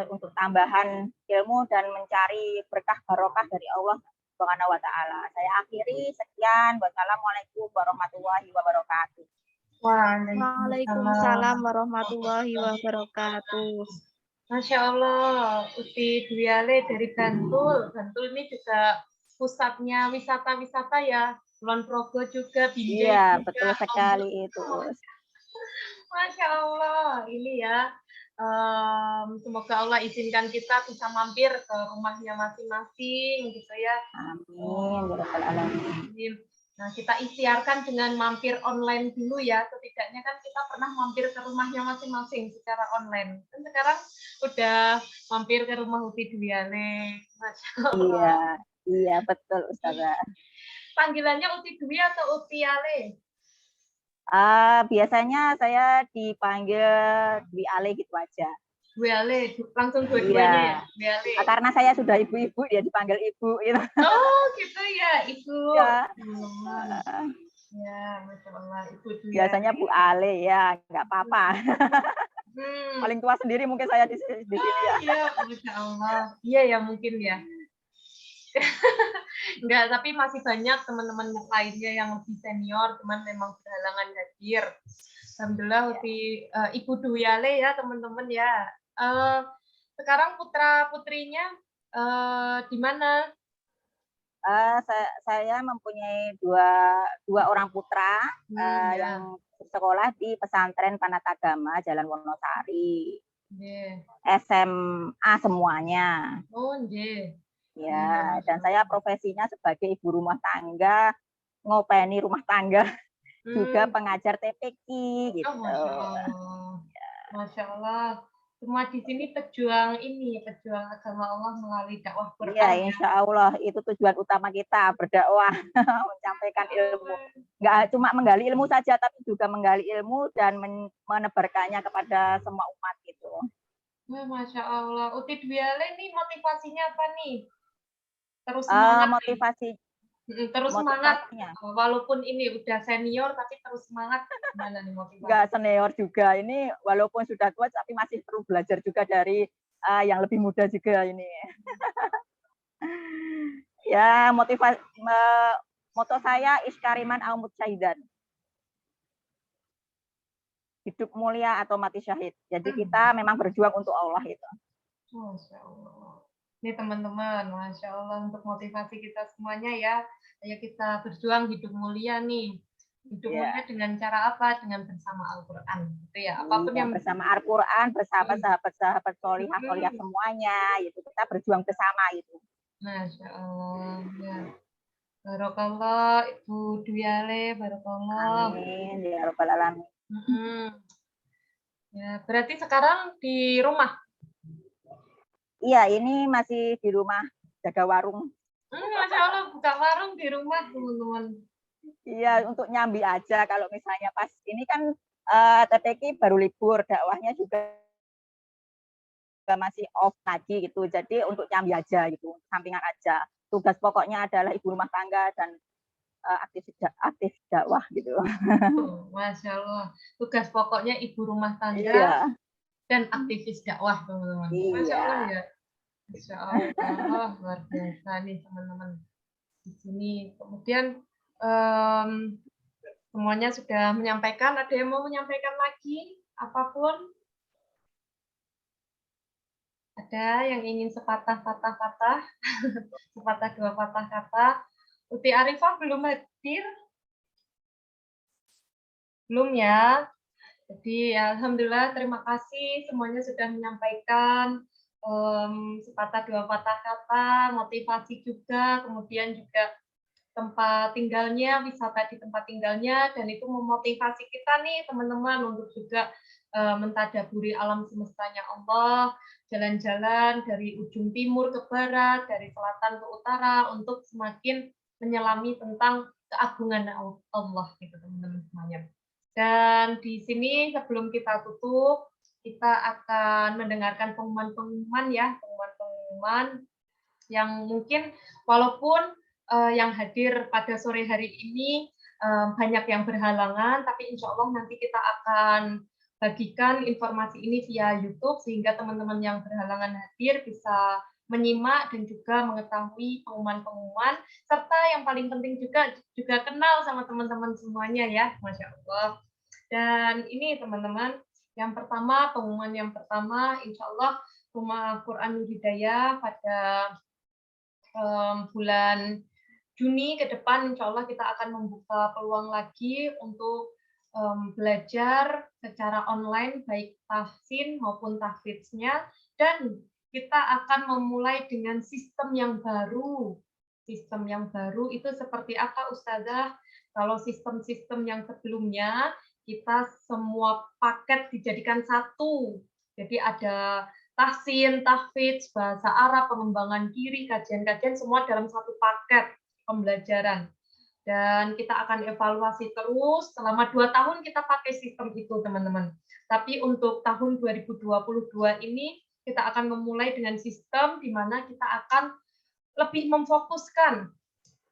Speaker 2: untuk tambahan ilmu dan mencari berkah barokah dari Allah Subhanahu wa Ta'ala. Saya akhiri sekian. Wassalamualaikum warahmatullahi wabarakatuh.
Speaker 4: Waalaikumsalam warahmatullahi wabarakatuh.
Speaker 1: Masya Allah, Uti Dwi Ale dari Bantul. Bantul ini juga pusatnya wisata-wisata ya. Kulon Progo juga, Binjai
Speaker 2: Iya,
Speaker 1: juga.
Speaker 2: betul sekali itu.
Speaker 1: Masya Allah, ini ya. Semoga Allah izinkan kita bisa mampir ke rumahnya masing-masing gitu ya.
Speaker 2: Amin ya rabbal alamin.
Speaker 1: Nah, kita ikhtiarkan dengan mampir online dulu ya. Setidaknya kan kita pernah mampir ke rumahnya masing-masing secara online. Dan sekarang udah mampir ke rumah Uti Dwi Ale. Masya Allah.
Speaker 2: Iya betul Ustazah.
Speaker 1: Panggilannya Uti Dwi atau Uti Ale?
Speaker 2: Biasanya saya dipanggil Dwi Ale gitu aja.
Speaker 1: Dwi Ale, langsung dua-duanya ya? Dwi Ale.
Speaker 2: Karena saya sudah ibu-ibu ya dipanggil ibu gitu.
Speaker 1: Oh gitu ya, Ibu.
Speaker 2: Ya.
Speaker 1: Ya, Masya Allah, Ibu Dwi
Speaker 2: Biasanya
Speaker 1: Ale.
Speaker 2: Bu Ale ya, nggak apa-apa. Paling tua sendiri mungkin saya di sini ya.
Speaker 1: Iya, Masya Allah. Iya ya mungkin ya. Enggak, tapi masih banyak teman-teman lainnya yang lebih senior, cuman memang berhalangan hadir. Alhamdulillah, Ibu Dwi Ale ya teman-teman ya. Sekarang putra-putrinya di mana?
Speaker 2: Saya mempunyai dua orang putra yang bersekolah di pesantren Panatagama Jalan Wonosari. SMA semuanya.
Speaker 1: Oh, nggih.
Speaker 2: Ya, dan saya profesinya sebagai ibu rumah tangga, ngopeni rumah tangga, juga pengajar TPQ gitu.
Speaker 1: Oh, Masya Allah. Masya Allah. Semua di sini pejuang agama Allah melalui dakwah Quran.
Speaker 2: Iya, insya Allah itu tujuan utama kita berdakwah, menyampaikan ilmu. Nggak cuma menggali ilmu saja, tapi juga menggali ilmu dan menebarkannya kepada semua umat gitu.
Speaker 1: Masya Allah. Uti Dwi Ale ini motivasinya apa nih? Terus semangat. Terus semangat. Walaupun ini udah senior, tapi terus semangat. Gimana nih motivasi?
Speaker 2: Nggak senior juga. Ini walaupun sudah tua, tapi masih perlu belajar juga dari yang lebih muda juga ini. Ya, moto saya iskariman au mujaidan. Hidup mulia atau mati syahid. Jadi kita memang berjuang untuk Allah itu.
Speaker 1: Masya Allah. Ini teman-teman, Masya Allah untuk motivasi kita semuanya ya. Ayo kita berjuang hidup mulia nih. Hidup mulia dengan cara apa? Dengan bersama Al-Quran. Gitu ya. Apapun yang
Speaker 2: bersama Al-Quran, bersama sahabat-sahabat solihah semuanya. Itu kita berjuang bersama itu.
Speaker 1: Masya Allah. Ya. Barakallah, Ibu Duyale, barakallah.
Speaker 2: Amin ya rabbal alamin.
Speaker 1: Ya, berarti sekarang di rumah.
Speaker 2: Iya, ini masih di rumah jaga warung.
Speaker 1: Masya Allah, buka warung di rumah, teman-teman.
Speaker 2: Iya, untuk nyambi aja kalau misalnya pas ini kan TPQ baru libur, dakwahnya juga masih off lagi gitu. Jadi untuk nyambi aja gitu, sampingan aja. Tugas pokoknya adalah ibu rumah tangga dan aktif dakwah gitu.
Speaker 1: Masya Allah. Tugas pokoknya ibu rumah tangga
Speaker 2: Iya.
Speaker 1: dan aktivis dakwah, teman-teman. Masya Allah
Speaker 2: Iya.
Speaker 1: ya. Masya Allah, luar biasa nih teman-teman di sini. Kemudian semuanya sudah menyampaikan. Ada yang mau menyampaikan lagi? Apapun? Ada yang ingin sepatah-patah kata? Sepatah dua patah kata? Uti Arifah belum hadir? Belum ya? Jadi alhamdulillah terima kasih semuanya sudah menyampaikan sepatah dua patah kata, motivasi juga, kemudian juga tempat tinggalnya, wisata di tempat tinggalnya, dan itu memotivasi kita nih teman-teman untuk juga mentadaburi alam semestanya Allah, jalan-jalan dari ujung timur ke barat, dari selatan ke utara untuk semakin menyelami tentang keagungan Allah gitu teman-teman semuanya. Dan di sini sebelum kita tutup, kita akan mendengarkan pengumuman-pengumuman ya, pengumuman-pengumuman yang mungkin walaupun yang hadir pada sore hari ini banyak yang berhalangan, tapi insya Allah nanti kita akan bagikan informasi ini via YouTube sehingga teman-teman yang berhalangan hadir bisa menyimak dan juga mengetahui pengumuman-pengumuman, serta yang paling penting juga kenal sama teman-teman semuanya ya, Masya Allah. Dan ini teman-teman, yang pertama, pengumuman yang pertama, insya Allah Rumah Quran Hidayah pada bulan Juni ke depan, insya Allah kita akan membuka peluang lagi untuk belajar secara online, baik tahsin maupun tahfidznya, dan kita akan memulai dengan sistem yang baru. Sistem yang baru itu seperti apa, Ustazah? Kalau sistem-sistem yang sebelumnya, kita semua paket dijadikan satu. Jadi ada tahsin, tahfidz, bahasa Arab, pengembangan diri, kajian-kajian, semua dalam satu paket pembelajaran. Dan kita akan evaluasi terus, selama 2 tahun kita pakai sistem itu, teman-teman. Tapi untuk tahun 2022 ini, kita akan memulai dengan sistem di mana kita akan lebih memfokuskan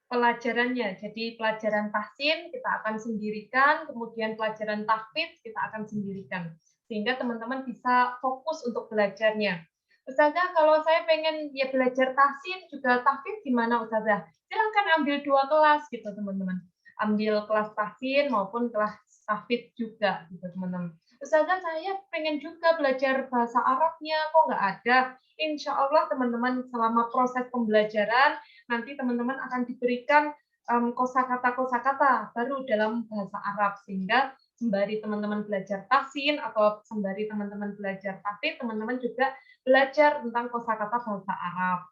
Speaker 1: pelajarannya. Jadi pelajaran tahsin kita akan sendirikan, kemudian pelajaran tahfidz kita akan sendirikan. Sehingga teman-teman bisa fokus untuk belajarnya. Ustazah, kalau saya pengen ya belajar tahsin juga tahfidz gimana Ustazah? Silahkan ambil 2 kelas gitu teman-teman. Ambil kelas tahsin maupun kelas tahfidz juga gitu teman-teman. Ustazah, saya pengen juga belajar bahasa Arabnya, kok nggak ada? Insya Allah teman-teman selama proses pembelajaran nanti teman-teman akan diberikan kosakata-kosakata baru dalam bahasa Arab sehingga sembari teman-teman belajar tahsin atau sembari teman-teman belajar tahfidz, teman-teman juga belajar tentang kosakata bahasa Arab.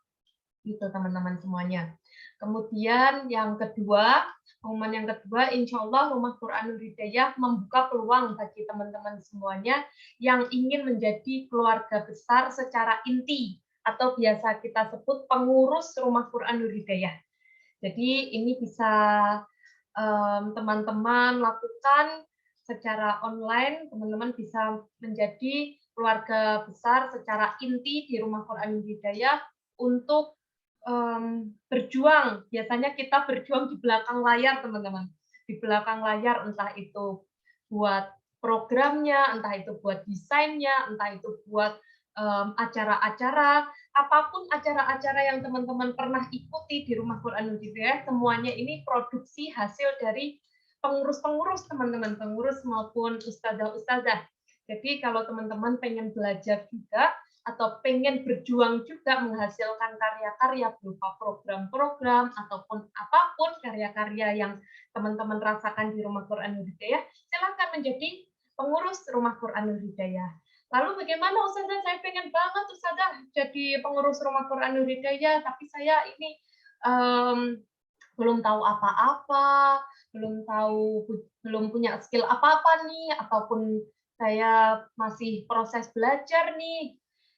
Speaker 1: Gitu teman-teman semuanya. Kemudian yang kedua, pengumuman yang kedua, insya Allah Rumah Quranul Hidayah membuka peluang bagi teman-teman semuanya yang ingin menjadi keluarga besar secara inti atau biasa kita sebut pengurus Rumah Quranul Hidayah. Jadi ini bisa teman-teman lakukan secara online, teman-teman bisa menjadi keluarga besar secara inti di Rumah Quranul Hidayah untuk berjuang. Biasanya kita berjuang di belakang layar, teman-teman. Di belakang layar, entah itu buat programnya, entah itu buat desainnya, entah itu buat acara-acara, apapun acara-acara yang teman-teman pernah ikuti di Rumah Quranul Hidayah, semuanya ini produksi hasil dari pengurus-pengurus, teman-teman, pengurus maupun ustazah-ustazah. Jadi kalau teman-teman pengen belajar juga, atau pengen berjuang juga menghasilkan karya-karya berupa program-program ataupun apapun karya-karya yang teman-teman rasakan di Rumah Quranul Hidayah, silakan menjadi pengurus Rumah Quranul Hidayah. Lalu bagaimana Ustazah? Saya pengen banget Ustazah jadi pengurus Rumah Quran Nur Hidayah, tapi saya ini belum tahu apa-apa, belum punya skill apa-apa nih, ataupun saya masih proses belajar nih.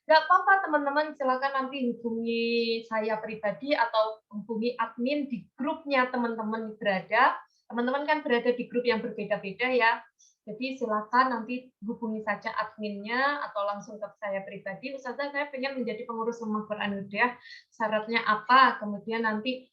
Speaker 1: Nggak apa-apa teman-teman, silakan nanti hubungi saya pribadi atau hubungi admin di grupnya teman-teman berada. Teman-teman kan berada di grup yang berbeda-beda ya. Jadi silakan nanti hubungi saja adminnya atau langsung ke saya pribadi. Ustazah, saya pengen menjadi pengurus Rumah Quran Hidayah. Syaratnya apa? Kemudian nanti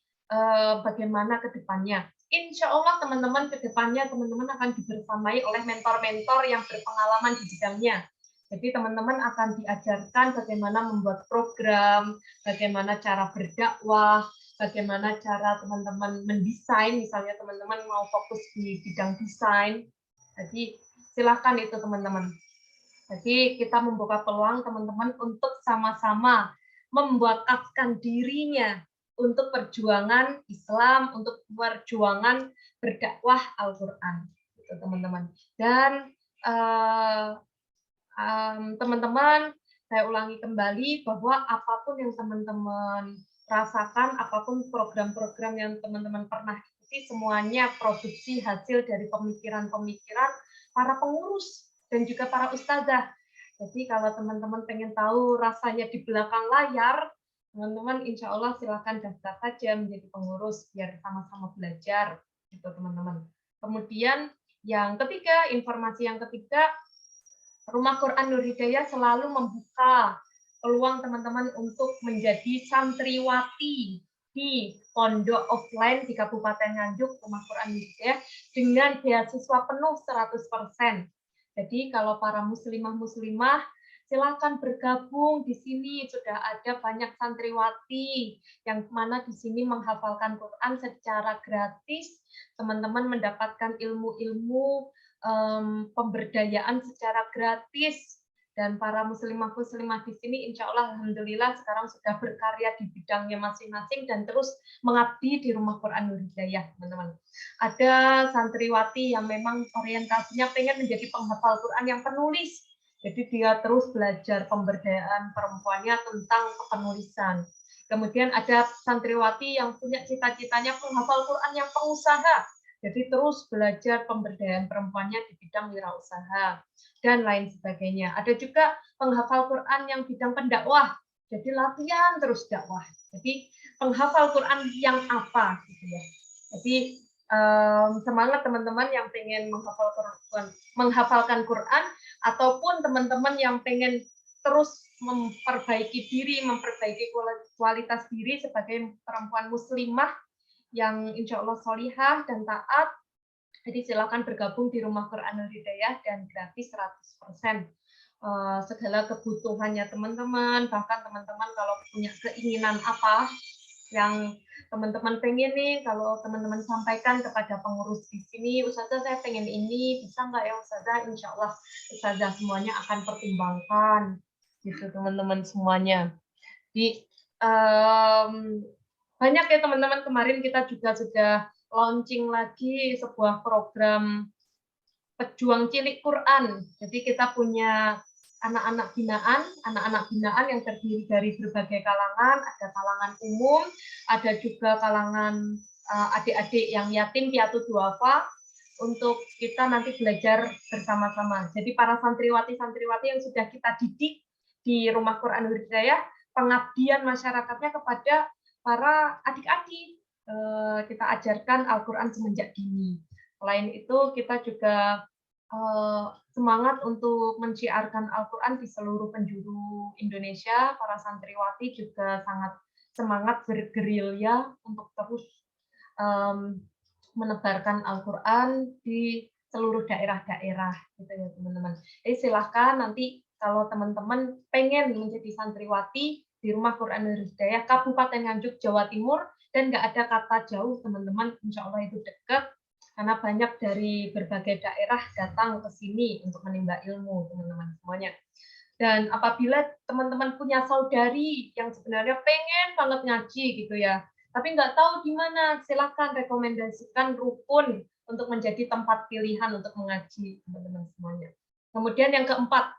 Speaker 1: bagaimana ke depannya. Insya Allah teman-teman ke depannya teman-teman akan dibersamai oleh mentor-mentor yang berpengalaman di bidangnya. Jadi teman-teman akan diajarkan bagaimana membuat program, bagaimana cara berdakwah, bagaimana cara teman-teman mendesain, misalnya teman-teman mau fokus di bidang desain. Jadi silakan itu teman-teman. Jadi kita membuka peluang teman-teman untuk sama-sama membuatkan dirinya untuk perjuangan Islam, untuk perjuangan berdakwah Al-Quran, gitu, teman-teman. Dan teman-teman, saya ulangi kembali bahwa apapun yang teman-teman rasakan, apapun program-program yang teman-teman pernah ikuti, semuanya produksi hasil dari pemikiran-pemikiran para pengurus dan juga para ustazah. Jadi kalau teman-teman pengen tahu rasanya di belakang layar, teman-teman insya Allah silakan daftar saja menjadi pengurus biar sama-sama belajar, gitu teman-teman. Kemudian yang ketiga, informasi yang ketiga, Rumah Quran Nur Hidayah selalu membuka peluang teman-teman untuk menjadi santriwati di pondok offline di Kabupaten Nganjuk Rumah Quran Nur Hidayah dengan beasiswa penuh 100%. Jadi kalau para muslimah-muslimah silakan bergabung di sini, sudah ada banyak santriwati yang mana di sini menghafalkan Quran secara gratis, teman-teman mendapatkan ilmu-ilmu pemberdayaan secara gratis, dan para muslimah-muslimah di sini insya Allah alhamdulillah sekarang sudah berkarya di bidangnya masing-masing dan terus mengabdi di Rumah Quran Nur Hidayah, teman-teman. Ada santriwati yang memang orientasinya pengen menjadi penghafal Quran yang penulis. Jadi dia terus belajar pemberdayaan perempuannya tentang kepenulisan. Kemudian ada santriwati yang punya cita-citanya penghafal Quran yang pengusaha. Jadi terus belajar pemberdayaan perempuannya di bidang wirausaha dan lain sebagainya. Ada juga penghafal Quran yang bidang pendakwah. Jadi latihan terus dakwah. Jadi penghafal Quran yang apa gitu ya. Jadi semangat teman-teman yang pengen menghafalkan Quran, ataupun teman-teman yang pengen terus memperbaiki diri, memperbaiki kualitas diri sebagai perempuan muslimah yang insya Allah solihah dan taat. Jadi silakan bergabung di Rumah Quran Nur Hidayah dan gratis 100%. Segala kebutuhannya teman-teman, bahkan teman-teman kalau punya keinginan apa yang teman-teman pengen nih, kalau teman-teman sampaikan kepada pengurus di sini, Ustazah saya pengen ini, bisa nggak ya Ustazah? Insya Allah Ustazah semuanya akan pertimbangkan, gitu teman-teman semuanya. Di banyak ya teman-teman, kemarin kita juga sudah launching lagi sebuah program Pejuang Cilik Quran. Jadi kita punya anak-anak binaan yang terdiri dari berbagai kalangan, ada kalangan umum, ada juga kalangan adik-adik yang yatim piatu duafa, untuk kita nanti belajar bersama-sama. Jadi para santriwati-santriwati yang sudah kita didik di Rumah Quran Nur Hidayah, pengabdian masyarakatnya kepada para adik-adik, kita ajarkan Al-Quran semenjak dini. Selain itu kita juga semangat untuk menciarkan Al-Quran di seluruh penjuru Indonesia. Para santriwati juga sangat semangat bergerilya untuk terus menebarkan Al-Quran di seluruh daerah-daerah, gitu ya teman-teman. Jadi silahkan nanti kalau teman-teman pengen menjadi santriwati di Rumah Quran Nur Hidayah Kabupaten Nganjuk, Jawa Timur, dan nggak ada kata jauh teman-teman, insya Allah itu dekat, karena banyak dari berbagai daerah datang ke sini untuk menimba ilmu, teman-teman semuanya. Dan apabila teman-teman punya saudari yang sebenarnya pengen banget ngaji gitu ya, tapi nggak tahu di mana, silakan rekomendasikan rukun untuk menjadi tempat pilihan untuk mengaji, teman-teman semuanya. Kemudian yang keempat,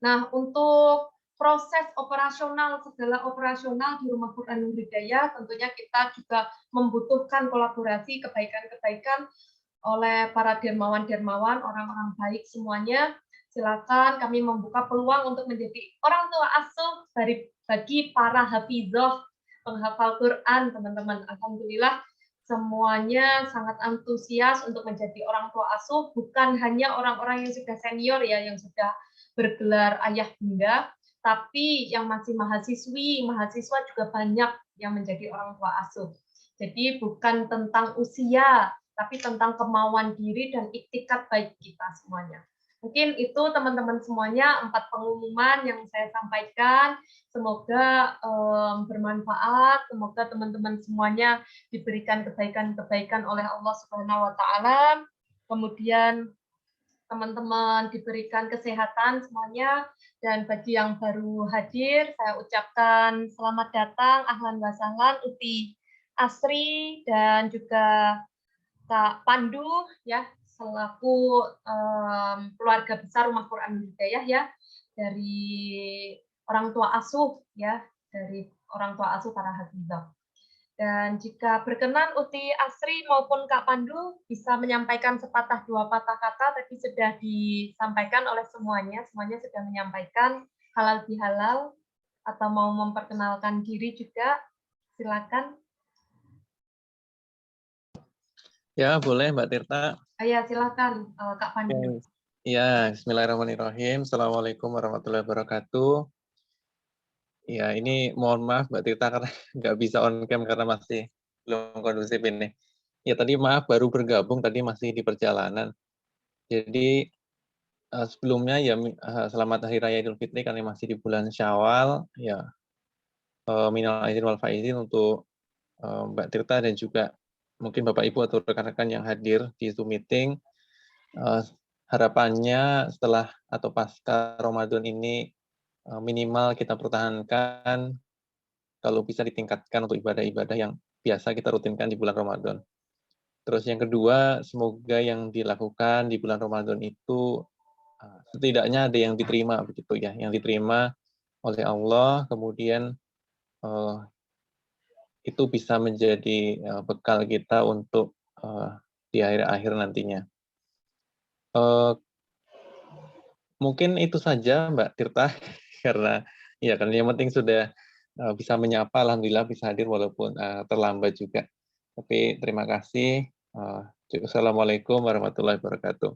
Speaker 1: Nah, untuk proses operasional, segala operasional di Rumah Quran Nur Hidayah, tentunya kita juga membutuhkan kolaborasi, kebaikan-kebaikan oleh para dermawan-dermawan, orang-orang baik semuanya. Silakan kami membuka peluang untuk menjadi orang tua asuh bagi para hafizah, penghafal Quran, teman-teman. Alhamdulillah, semuanya sangat antusias untuk menjadi orang tua asuh, bukan hanya orang-orang yang sudah senior ya, yang sudah bergelar ayah bunda, tapi yang masih mahasiswi, mahasiswa juga banyak yang menjadi orang tua asuh. Jadi bukan tentang usia, tapi tentang kemauan diri dan iktikat baik kita semuanya. Mungkin itu teman-teman semuanya 4 pengumuman yang saya sampaikan. Semoga bermanfaat, semoga teman-teman semuanya diberikan kebaikan-kebaikan oleh Allah Subhanahu wa taala. Kemudian teman-teman diberikan kesehatan semuanya, dan bagi yang baru hadir saya ucapkan selamat datang, ahlan wa sahlan Uti Asri dan juga Kak Pandu ya, selaku keluarga besar Rumah Quran Hidayah ya, dari orang tua asuh ya, dari orang tua asuh para hafizah. Dan jika berkenan Uti Asri maupun Kak Pandu bisa menyampaikan sepatah dua patah kata, tadi sudah disampaikan oleh semuanya sudah menyampaikan halal bihalal, atau mau memperkenalkan diri juga, silakan.
Speaker 6: Ya, boleh Mbak Tirta.
Speaker 1: Ya, silakan Kak Pandu.
Speaker 6: Ya, bismillahirrahmanirrahim. Assalamualaikum warahmatullahi wabarakatuh. Ya, ini mohon maaf Mbak Tirta karena nggak bisa on cam karena masih belum kondusif ini. Ya, tadi maaf baru bergabung, tadi masih di perjalanan. Jadi sebelumnya ya selamat Hari Raya Idul Fitri karena masih di bulan Syawal. Ya, minal aidin wal faizin untuk Mbak Tirta dan juga mungkin Bapak Ibu atau rekan-rekan yang hadir di Zoom meeting. Harapannya setelah atau pasca Ramadan ini minimal kita pertahankan, kalau bisa ditingkatkan untuk ibadah-ibadah yang biasa kita rutinkan di bulan Ramadan. Terus yang kedua, semoga yang dilakukan di bulan Ramadan itu setidaknya ada yang diterima begitu ya, yang diterima oleh Allah, kemudian itu bisa menjadi bekal kita untuk di akhir-akhir nantinya. Mungkin itu saja Mbak Tirta, karena yang penting sudah bisa menyapa, alhamdulillah bisa hadir walaupun terlambat juga. Tapi terima kasih. Assalamualaikum warahmatullahi wabarakatuh.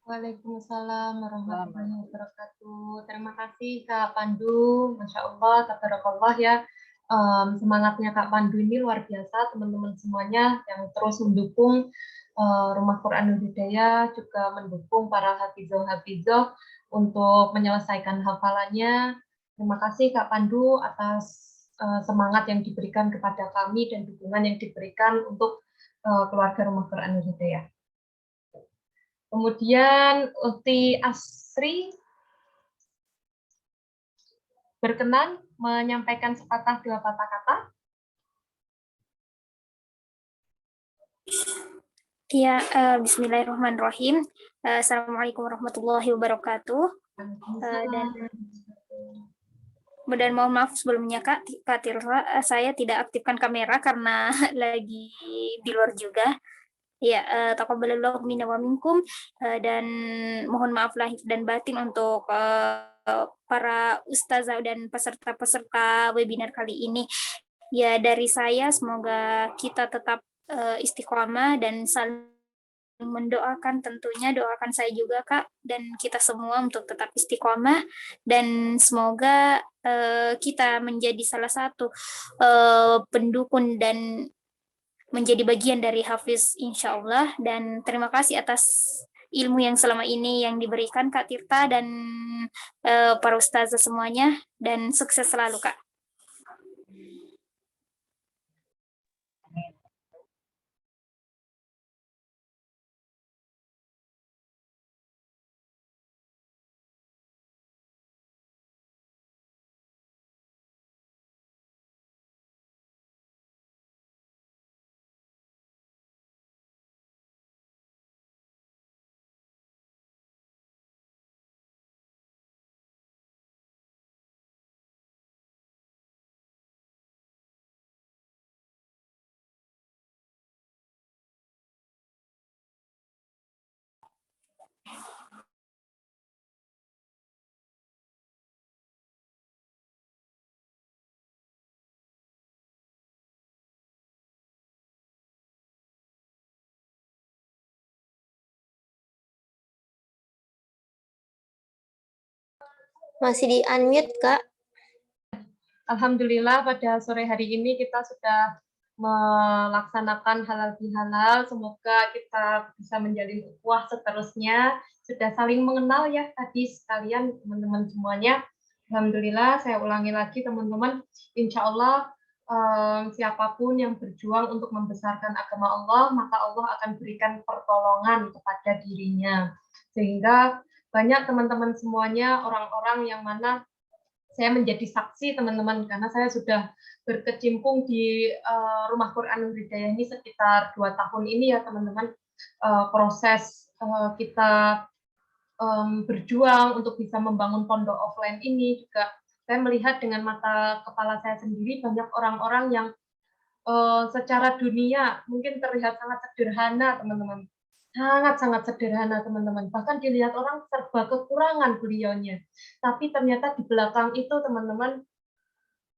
Speaker 1: Waalaikumsalam warahmatullahi wabarakatuh. Terima kasih Kak Pandu, Masya Allah, tabarakallah ya. Semangatnya Kak Pandu ini luar biasa, teman-teman semuanya yang terus mendukung Rumah Quran Nur Hidayah, juga mendukung para hafizah untuk menyelesaikan hafalannya. Terima kasih Kak Pandu atas semangat yang diberikan kepada kami dan dukungan yang diberikan untuk keluarga Rumah Quran Nur Hidayah. Kemudian Uti Asri berkenan menyampaikan sepatah dua patah kata.
Speaker 7: Ya, bismillahirrahmanirrahim. Assalamualaikum warahmatullahi wabarakatuh. Dan mohon maaf sebelumnya Kak Tirta, saya tidak aktifkan kamera karena lagi di luar juga. Ya, taqabbalallahu minna wa minkum, dan mohon maaf lahir dan batin untuk para ustazah dan peserta-peserta webinar kali ini. Ya, dari saya semoga kita tetap istiqomah dan saling mendoakan, tentunya doakan saya juga Kak dan kita semua untuk tetap istiqomah, dan semoga kita menjadi salah satu pendukung dan menjadi bagian dari Hafiz insya Allah. Dan terima kasih atas ilmu yang selama ini yang diberikan Kak Tirta dan para ustazah semuanya, dan sukses selalu Kak.
Speaker 5: Masih di unmute, Kak.
Speaker 1: Alhamdulillah pada sore hari ini kita sudah melaksanakan halal bihalal. Semoga kita bisa menjalin ukhuwah seterusnya. Sudah saling mengenal ya tadi sekalian teman-teman semuanya. Alhamdulillah, saya ulangi lagi teman-teman. Insya Allah siapapun yang berjuang untuk membesarkan agama Allah, maka Allah akan berikan pertolongan kepada dirinya. Sehingga banyak teman-teman semuanya orang-orang yang mana saya menjadi saksi teman-teman, karena saya sudah berkecimpung di Rumah Quran Nur Hidayah ini sekitar 2 tahun ini ya teman-teman. Proses kita berjuang untuk bisa membangun pondok offline ini juga saya melihat dengan mata kepala saya sendiri banyak orang-orang yang secara dunia mungkin terlihat sangat sederhana teman-teman. Sangat-sangat sederhana teman-teman. Bahkan dilihat orang serba kekurangan beliaunya. Tapi ternyata di belakang itu teman-teman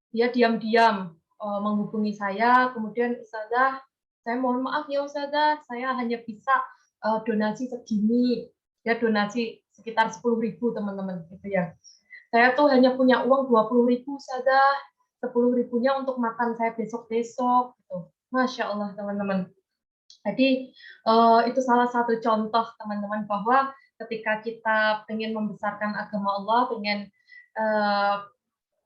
Speaker 1: dia diam-diam menghubungi saya, kemudian Ustazah, saya mohon maaf ya Ustazah, saya hanya bisa donasi segini, ya donasi sekitar 10.000 teman-teman gitu ya. Saya tuh hanya punya uang 20.000 Ustazah, 10.000-nya untuk makan saya besok-besok gitu. Masya Allah teman-teman. Jadi itu salah satu contoh teman-teman bahwa ketika kita ingin membesarkan agama Allah, ingin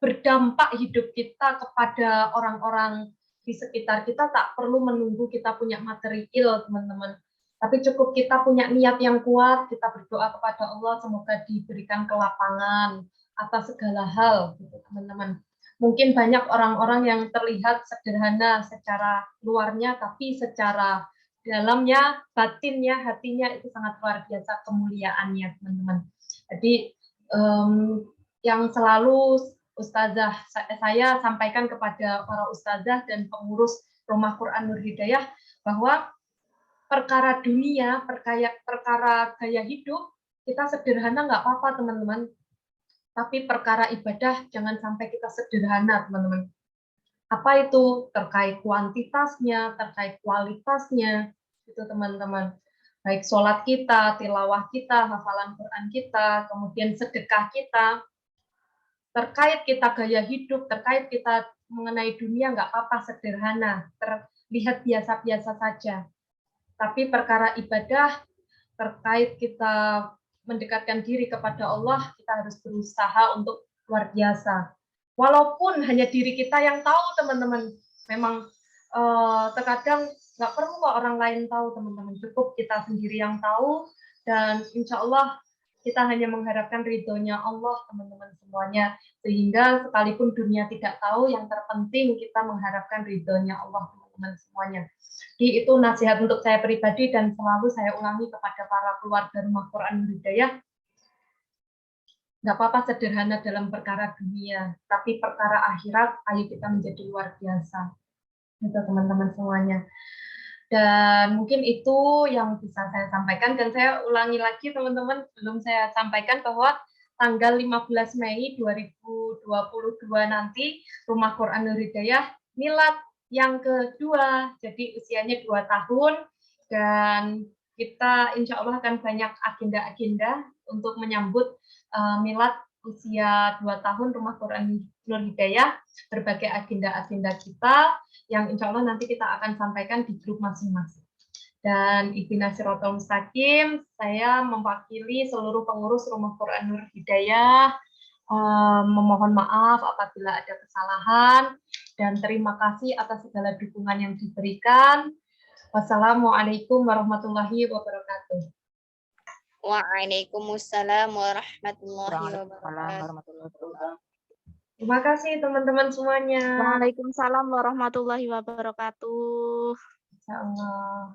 Speaker 1: berdampak hidup kita kepada orang-orang di sekitar kita, tak perlu menunggu kita punya material teman-teman. Tapi cukup kita punya niat yang kuat, kita berdoa kepada Allah semoga diberikan kelapangan atas segala hal gitu teman-teman. Mungkin banyak orang-orang yang terlihat sederhana secara luarnya, tapi secara dalamnya, batinnya, hatinya itu sangat luar biasa kemuliaannya teman-teman. Jadi yang selalu Ustazah saya sampaikan kepada para ustazah dan pengurus Rumah Quran Nur Hidayah bahwa perkara dunia, perkara gaya hidup kita sederhana nggak apa-apa teman-teman. Tapi perkara ibadah jangan sampai kita sederhana teman-teman. Apa itu? Terkait kuantitasnya, terkait kualitasnya, itu teman-teman. Baik sholat kita, tilawah kita, hafalan Quran kita, kemudian sedekah kita, terkait kita gaya hidup, terkait kita mengenai dunia nggak apa-apa sederhana, terlihat biasa-biasa saja. Tapi perkara ibadah, terkait kita mendekatkan diri kepada Allah, kita harus berusaha untuk luar biasa. Walaupun hanya diri kita yang tahu teman-teman, memang terkadang nggak perlu kok orang lain tahu teman-teman, cukup kita sendiri yang tahu, dan insya Allah kita hanya mengharapkan ridhonya Allah teman-teman semuanya, sehingga sekalipun dunia tidak tahu, yang terpenting kita mengharapkan ridhonya Allah teman-teman semuanya. Jadi itu nasihat untuk saya pribadi dan selalu saya ulangi kepada para keluarga Rumah Quran Hidayah. Nggak apa-apa sederhana dalam perkara dunia, tapi perkara akhirat ayo kita menjadi luar biasa. Itu teman-teman semuanya. Dan mungkin itu yang bisa saya sampaikan, dan saya ulangi lagi teman-teman sebelum saya sampaikan bahwa tanggal 15 Mei 2022 nanti Rumah Quran Nur Hidayah milad yang kedua, jadi usianya 2 tahun, dan kita insya Allah akan banyak agenda-agenda untuk menyambut milad usia 2 tahun Rumah Quran Nur Hidayah, berbagai agenda-agenda kita yang insya Allah nanti kita akan sampaikan di grup masing-masing. Dan Ihdinas Shiratal Mustaqim, saya mewakili seluruh pengurus Rumah Quran Nur Hidayah, memohon maaf apabila ada kesalahan, dan terima kasih atas segala dukungan yang diberikan. Wassalamualaikum warahmatullahi wabarakatuh.
Speaker 3: Waalaikumsalam warahmatullahi wabarakatuh.
Speaker 1: Terima kasih teman-teman semuanya.
Speaker 4: Waalaikumsalam warahmatullahi wabarakatuh.
Speaker 1: Insya Allah.